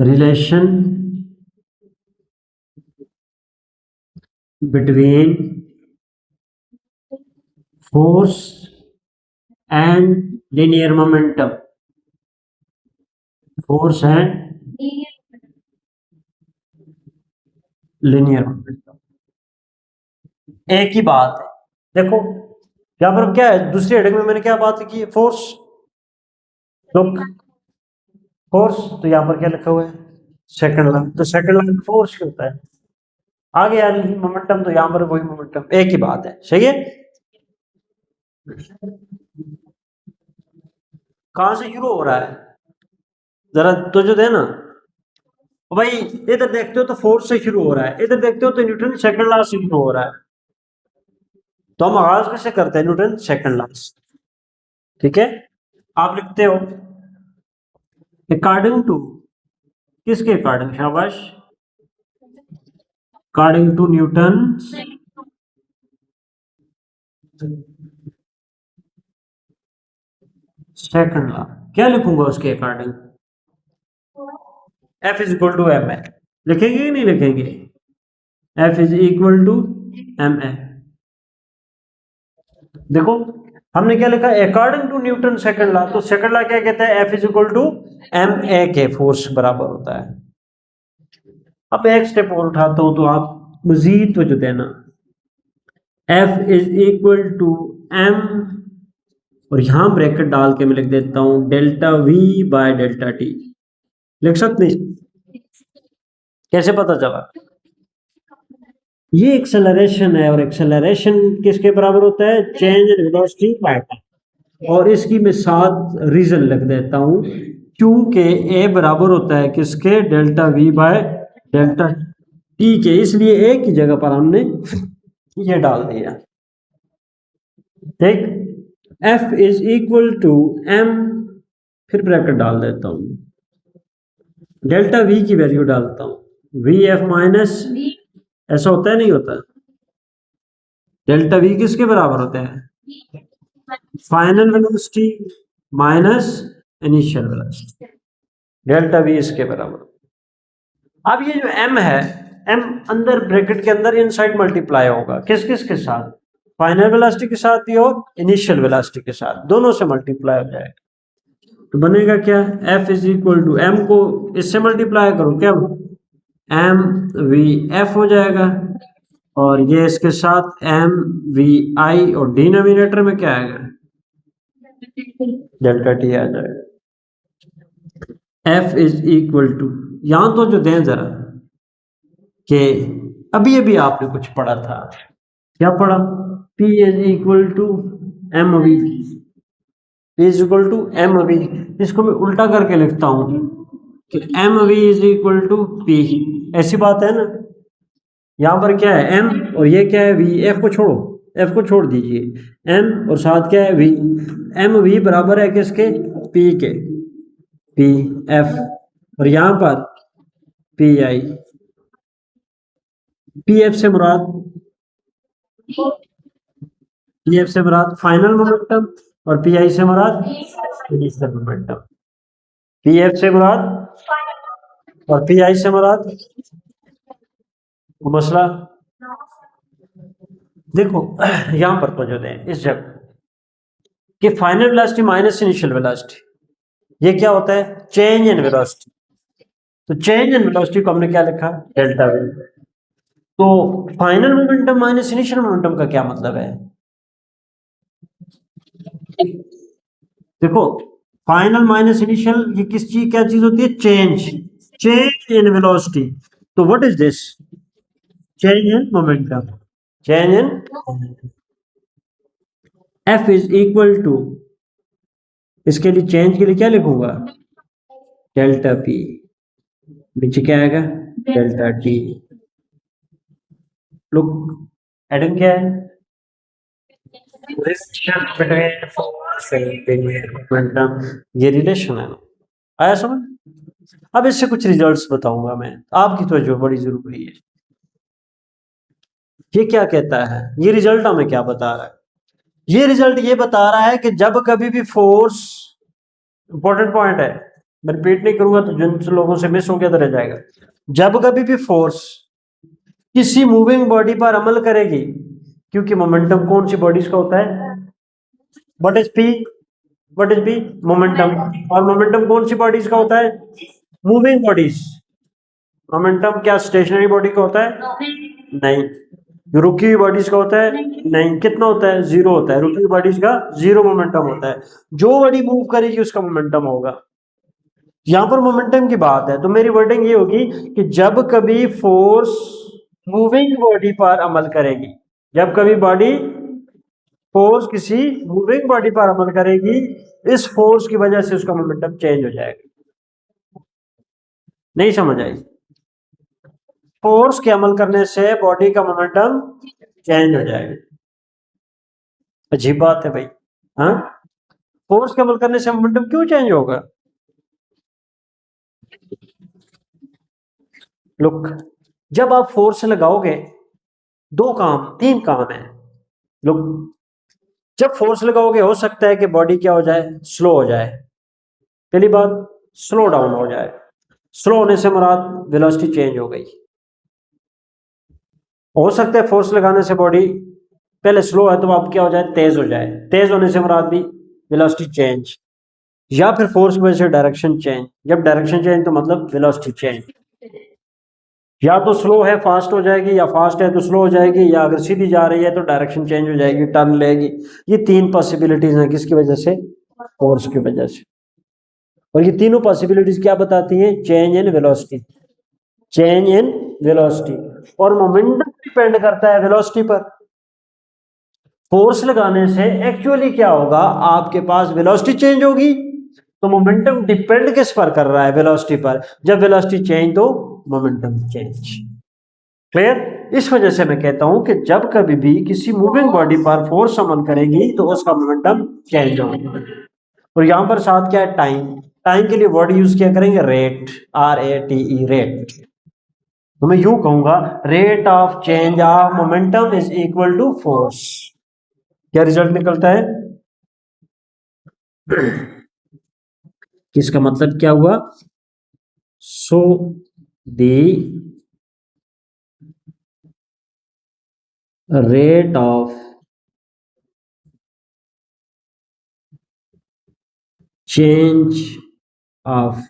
Relation between force and linear momentum, force and linear momentum एक ही बात है। देखो यहां पर क्या है, दूसरी हेडिंग में मैंने क्या बात लिखी है, फोर्स। लुक, फोर्स, तो यहां पर क्या लिखा हुआ है, सेकंड लॉ। तो सेकंड लॉ में फोर्स क्या होता है, आगे यार मोमेंटम, तो यहां पर वही मोमेंटम, एक ही बात है। सही है। कहां से शुरू हो रहा है, जरा तो जो देना भाई, इधर देखते हो तो फोर्स से शुरू हो रहा है, इधर देखते हो तो न्यूटन सेकंड लॉ से शुरू हो रहा है। तो हम आगाज कैसे करते हैं, न्यूटन सेकंड लॉ। ठीक है, आप लिखते हो अकॉर्डिंग टू, किसके अकॉर्डिंग, शाबाश, according to Newton second law. क्या लिखूंगा उसके according, F is equal to M A, लिखेंगे कि नहीं लिखेंगे, F is equal to M A. देखो हमने क्या लिखा, according to Newton second law, तो सेकंड लॉ क्या कहता है, F is equal to M A के फोर्स बराबर होता है। अब एक स्टेप और उठाता हूं तो आप मजीद तो जो देना, F is equal to M, और यहां ब्रैकेट डाल के मैं लिख देता हूं delta V by delta T. लिख सकते हैं, कैसे पता चला, ये एक्सेलरेशन है, और एक्सेलरेशन किसके बराबर होता है, change in velocity by time. और इसकी मैं साथ रीजन लिख देता हूं, क्योंकि ए बराबर होता है किसके, delta V by delta T के, इसलिए एक ही जगह पर हमने ये डाल दिया। ठीक, F is equal to M, फिर ब्रैकेट डाल देता हूं, डेल्टा वी की वैल्यू डालता हूं, वी एफ माइनस, ऐसा होता है नहीं होता, डेल्टा वी किसके बराबर होता है, final velocity minus initial velocity, delta we इसके बराबर। अब ये जो एम है, एम अंदर ब्रैकेट के अंदर इनसाइड मल्टीप्लाई होगा, किस किस के साथ, फाइनल वेलोसिटी के साथ भी और इनिशियल वेलोसिटी के साथ, दोनों से मल्टीप्लाई हो जाएगा। तो बनेगा क्या, F is equal to M को इससे मल्टीप्लाई करो, क्या एम वी एफ हो जाएगा, और ये इसके साथ एम वी आई, और डिनोमिनेटर में क्या आएगा, डेल्टा टी आ जाएगा। एफ इज इक्वल टू, यहां तो जो दें जरा, कि अभी अभी आपने कुछ पढ़ा था, क्या पढ़ा, P is equal to M V, P is equal to M V, इसको मैं उल्टा करके लिखता हूं कि M V is equal to P, ऐसी बात है ना। यहां पर क्या है, m, और ये क्या है, v, f को छोड़ो, f को छोड़ दीजिए, m और साथ क्या है v, एम वी बराबर है किसके, p के, p f, और यहां पर p i, p f से मुराद, पी एफ से मुराद फाइनल मोमेंटम, और पी आई से मुराद इनिशियल मोमेंटम, पी एफ से मुराद और पी आई से मुराद, वो मसला। देखो यहां पर तो जो दें इस जगह कि final velocity minus initial velocity, ये क्या होता है, चेंज इन वेलोसिटी। तो चेंज इन वेलोसिटी को हमने क्या लिखा, डेल्टा वी। तो final momentum minus initial momentum का क्या मतलब है, देखो फाइनल माइनस इनिशियल, ये किस चीज, क्या चीज होती है, चेंज इन वेलोसिटी। तो what is this, change in momentum, change in, F is equal to, इसके लिए चेंज के लिए क्या लिखूंगा, डेल्टा पी, नीचे क्या आएगा, डेल्टा टी। लुक हेडिंग क्या है, ये रिलेशन है ना, आया समझ। अब इससे कुछ रिजल्ट्स बताऊंगा मैं, आपकी तवज्जो बड़ी जरूरी है। ये क्या कहता है, ये रिजल्ट हमें क्या बता रहा है, ये रिजल्ट ये बता रहा है कि जब कभी भी फोर्स, इंपॉर्टेंट पॉइंट है, मैं रिपीट नहीं करूंगा तो जिन लोगों से मिस हो गया तो रह जाएगा। जब कभी भी फोर्स किसी मूविंग बॉडी पर अमल करेगी, क्योंकि मोमेंटम कौन सी बॉडीज का होता है, what is P, what is P, momentum. और मोमेंटम कौन सी बॉडीज का होता है, मूविंग बॉडीज। मोमेंटम क्या स्टेशनरी बॉडी का होता है, नहीं। रुकी हुई बॉडीज का होता है, नहीं। कितना होता है, जीरो होता है। रुकी हुई बॉडीज का जीरो मोमेंटम होता है। जो बॉडी मूव करेगी उसका मोमेंटम होगा। यहां पर मोमेंटम की बात है, तो मेरी वर्डिंग ये होगी कि जब कभी फोर्स मूविंग बॉडी पर अमल करेगी, जब कभी बॉडी फोर्स किसी मूविंग बॉडी पर अमल करेगी, इस फोर्स की वजह से उसका मोमेंटम चेंज हो जाएगा। नहीं समझ आई? फोर्स के अमल करने से बॉडी का मोमेंटम चेंज हो जाएगा। अजीब बात है भाई। हाँ, फोर्स के अमल करने से मोमेंटम क्यों चेंज होगा? लुक, जब आप फोर्स लगाओगे, दो काम, तीन काम है। लुक, जब फोर्स लगाओगे हो सकता है कि बॉडी क्या हो जाए, स्लो हो जाए। पहली बात, स्लो डाउन हो जाए। स्लो होने से मुराद वेलोसिटी चेंज हो गई। हो सकता है फोर्स लगाने से बॉडी पहले स्लो है तो अब क्या हो जाए, तेज हो जाए। तेज होने से मुराद भी वेलोसिटी चेंज। या फिर फोर्स की वजह से डायरेक्शन चेंज। जब डायरेक्शन चेंज तो मतलब वेलोसिटी चेंज। या तो स्लो है फास्ट हो जाएगी, या फास्ट है तो स्लो हो जाएगी, या अगर सीधी जा रही है तो डायरेक्शन चेंज हो जाएगी, टर्न लेगी। ये तीन पॉसिबिलिटीज हैं, किसकी वजह से, फोर्स की वजह से। और ये तीनों पॉसिबिलिटीज क्या बताती हैं, change in velocity, change in velocity. और मोमेंटम डिपेंड करता है वेलोसिटी पर। फोर्स लगाने से एक्चुअली क्या होगा, आपके पास वेलोसिटी चेंज होगी, तो मोमेंटम डिपेंड किस पर कर रहा है, वेलोसिटी पर। जब वेलोसिटी चेंज तो मोमेंटम चेंज। क्लियर? इस वजह से मैं कहता हूं कि जब कभी भी किसी मूविंग बॉडी पर फोर्स अमल करेगी तो उसका मोमेंटम चेंज होगा। और यहां पर साथ क्या है, टाइम। टाइम के लिए वर्ड यूज किया करेंगे रेट, RATE, रेट। तो मैं यूं कहूंगा, rate of change of momentum is equal to force. क्या रिजल्ट निकलता है? इसका मतलब क्या हुआ, so the rate of change of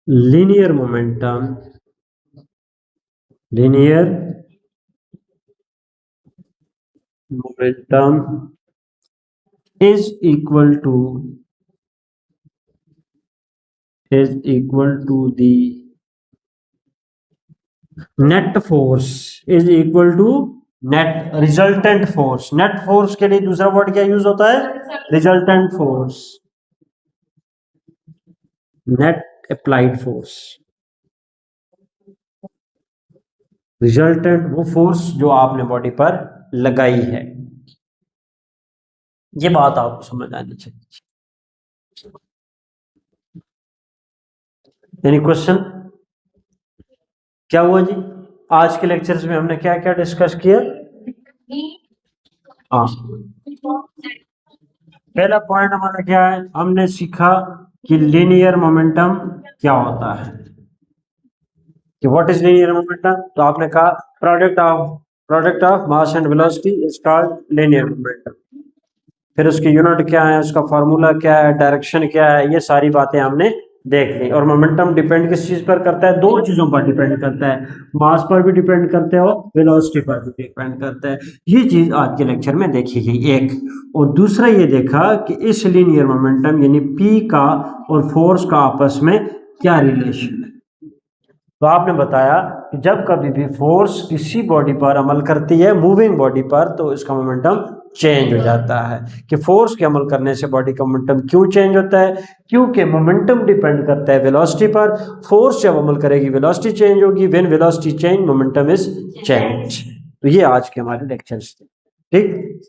linear momentum is equal to the net force is equal to net resultant force. Net force के लिए दूसरा वर्ड क्या यूज होता है, resultant force, net applied force. Resultant वो फोर्स जो आपने body पर लगाई है। ये बात आपको समझ आनी चाहिए। Any question? क्या हुआ जी, आज के लेक्चर्स में हमने क्या क्या डिस्कस किया? हाँ, पहला पॉइंट हमारा क्या है, हमने सीखा कि लीनियर मोमेंटम क्या होता है, कि व्हाट इज लीनियर मोमेंटम। तो आपने कहा product of mass and velocity is called linear momentum. फिर उसकी यूनिट क्या है, उसका फार्मूला क्या है, डायरेक्शन क्या है, ये सारी बातें हमने देख ली। और मोमेंटम डिपेंड किस चीज पर करता है, दो चीजों पर डिपेंड करता है, मास पर भी डिपेंड करते हो, वेलोसिटी पर भी डिपेंड करता है। ये चीज आज के लेक्चर में देखी गई एक। और दूसरा ये देखा कि इस लीनियर मोमेंटम यानी पी का और फोर्स का आपस में क्या रिलेशन है। तो आपने बताया कि जब कभी भी फोर्स किसी बॉडी पर अमल करती है, मूविंग बॉडी पर, तो इसका मोमेंटम चेंज हो जाता है। कि फोर्स के अमल करने से बॉडी का मोमेंटम क्यों चेंज होता है, क्योंकि मोमेंटम डिपेंड करता है वेलोसिटी पर। फोर्स जब अमल करेगी वेलोसिटी चेंज होगी, when velocity change momentum is change. तो ये आज के हमारे लेक्चर्स थे, ठीक।